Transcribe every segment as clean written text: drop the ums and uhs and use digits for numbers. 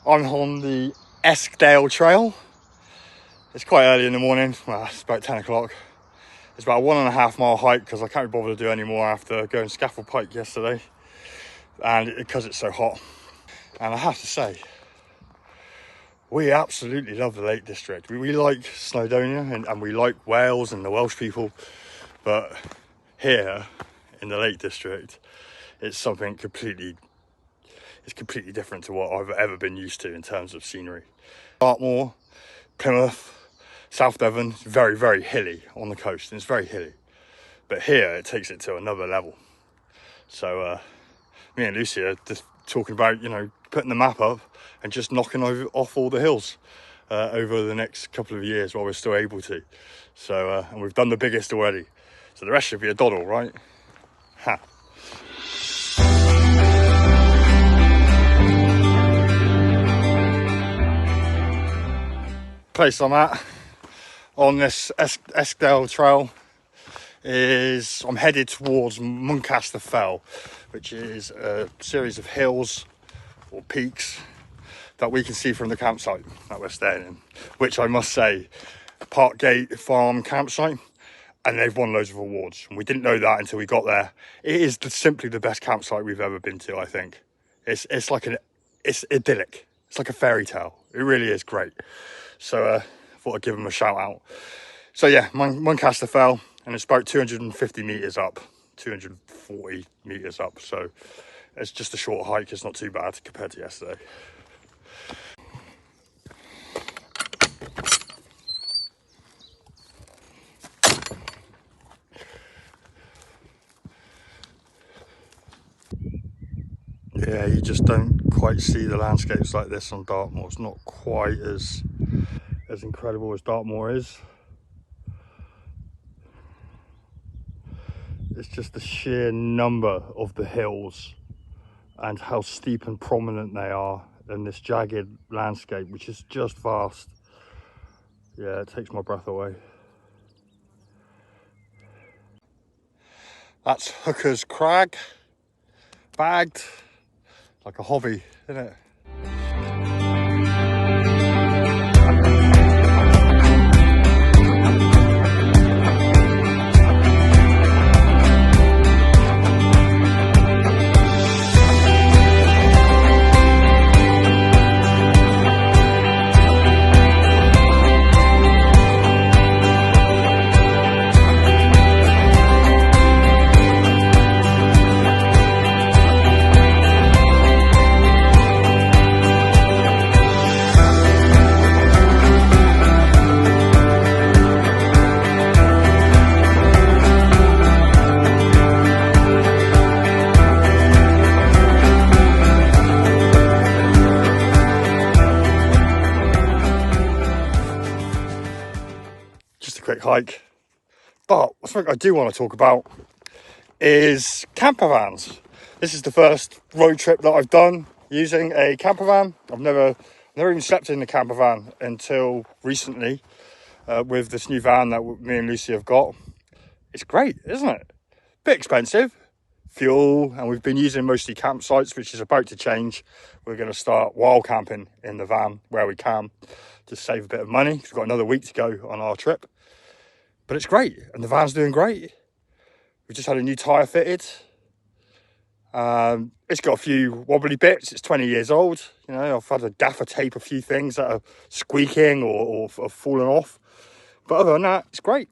I'm on the Eskdale Trail. It's quite early in the morning, well, it's about 10 o'clock. It's about a 1.5 mile hike because I can't be bothered to do any more after going Scaffold Pike yesterday, and because it's so hot. And I have to say, we absolutely love the Lake District. We like Snowdonia and we like Wales and the Welsh people, but here in the Lake District, it's completely different to what I've ever been used to in terms of scenery. Dartmoor, Plymouth, South Devon, very, very hilly on the coast, and it's very hilly. But here, it takes it to another level. So me and Lucy are just talking about, putting the map up and just knocking off all the hills over the next couple of years while we're still able to. So, and we've done the biggest already. So the rest should be a doddle, right? Ha. Place I'm at on this Eskdale Trail is I'm headed towards Muncaster Fell, which is a series of hills or peaks that we can see from the campsite that we're staying in, which I must say, Parkgate Farm campsite, and they've won loads of awards. And we didn't know that until we got there. It is simply the best campsite we've ever been to, I think. It's idyllic. It's like a fairy tale. It really is great. So I thought I'd give them a shout out. So yeah, Muncaster Fell, and it's about 250 metres up, 240 metres up. So it's just a short hike. It's not too bad compared to yesterday. Yeah, you just don't quite see the landscapes like this on Dartmoor. It's not quite as incredible as Dartmoor is. It's just the sheer number of the hills and how steep and prominent they are in this jagged landscape, which is just vast. Yeah, it takes my breath away. That's Hooker's Crag, bagged, like a hobby, isn't it? Quick hike, but something I do want to talk about is camper vans. This is the first road trip that I've done using a camper van. I've never even slept in a camper van until recently with this new van that me and Lucy have got. It's great, isn't it? Bit expensive, fuel, and we've been using mostly campsites, which is about to change. We're going to start wild camping in the van where we can to save a bit of money. We've got another week to go on our trip. But it's great, and the van's doing great. We've just had a new tyre fitted. It's got a few wobbly bits. It's 20 years old. I've had to gaffer tape a few things that are squeaking or have fallen off. But other than that, it's great.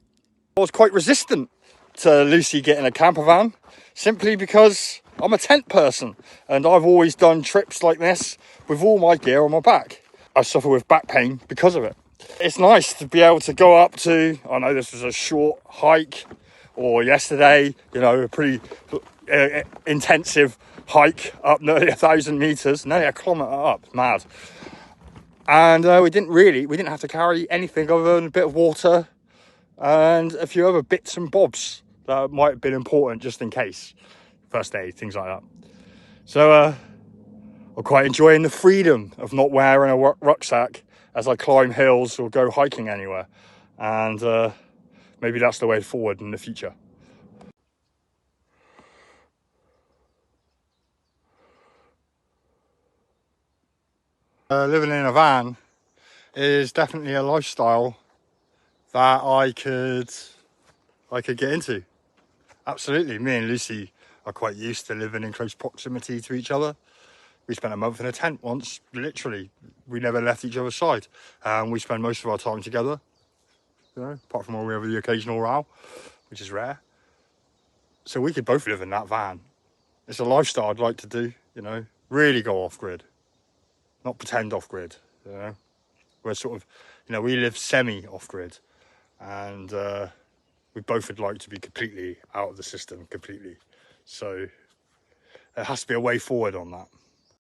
I was quite resistant to Lucy getting a camper van, simply because I'm a tent person, and I've always done trips like this with all my gear on my back. I suffer with back pain because of it. It's nice to be able to go up to, I know this was a short hike, or yesterday, a pretty intensive hike up nearly 1,000 metres, nearly a kilometre up, mad. And we didn't have to carry anything other than a bit of water and a few other bits and bobs that might have been important just in case. First aid, things like that. So I'm quite enjoying the freedom of not wearing a rucksack as I climb hills or go hiking anywhere. And maybe that's the way forward in the future. Living in a van is definitely a lifestyle that I could get into. Absolutely. Me and Lucy are quite used to living in close proximity to each other. We spent a month in a tent once, literally. We never left each other's side. We spend most of our time together, you know, apart from when we have the occasional row, which is rare. So we could both live in that van. It's a lifestyle I'd like to do, you know, really go off-grid. Not pretend off-grid, you know. We're sort of, you know, we live semi-off-grid. And we both would like to be completely out of the system, completely. So there has to be a way forward on that.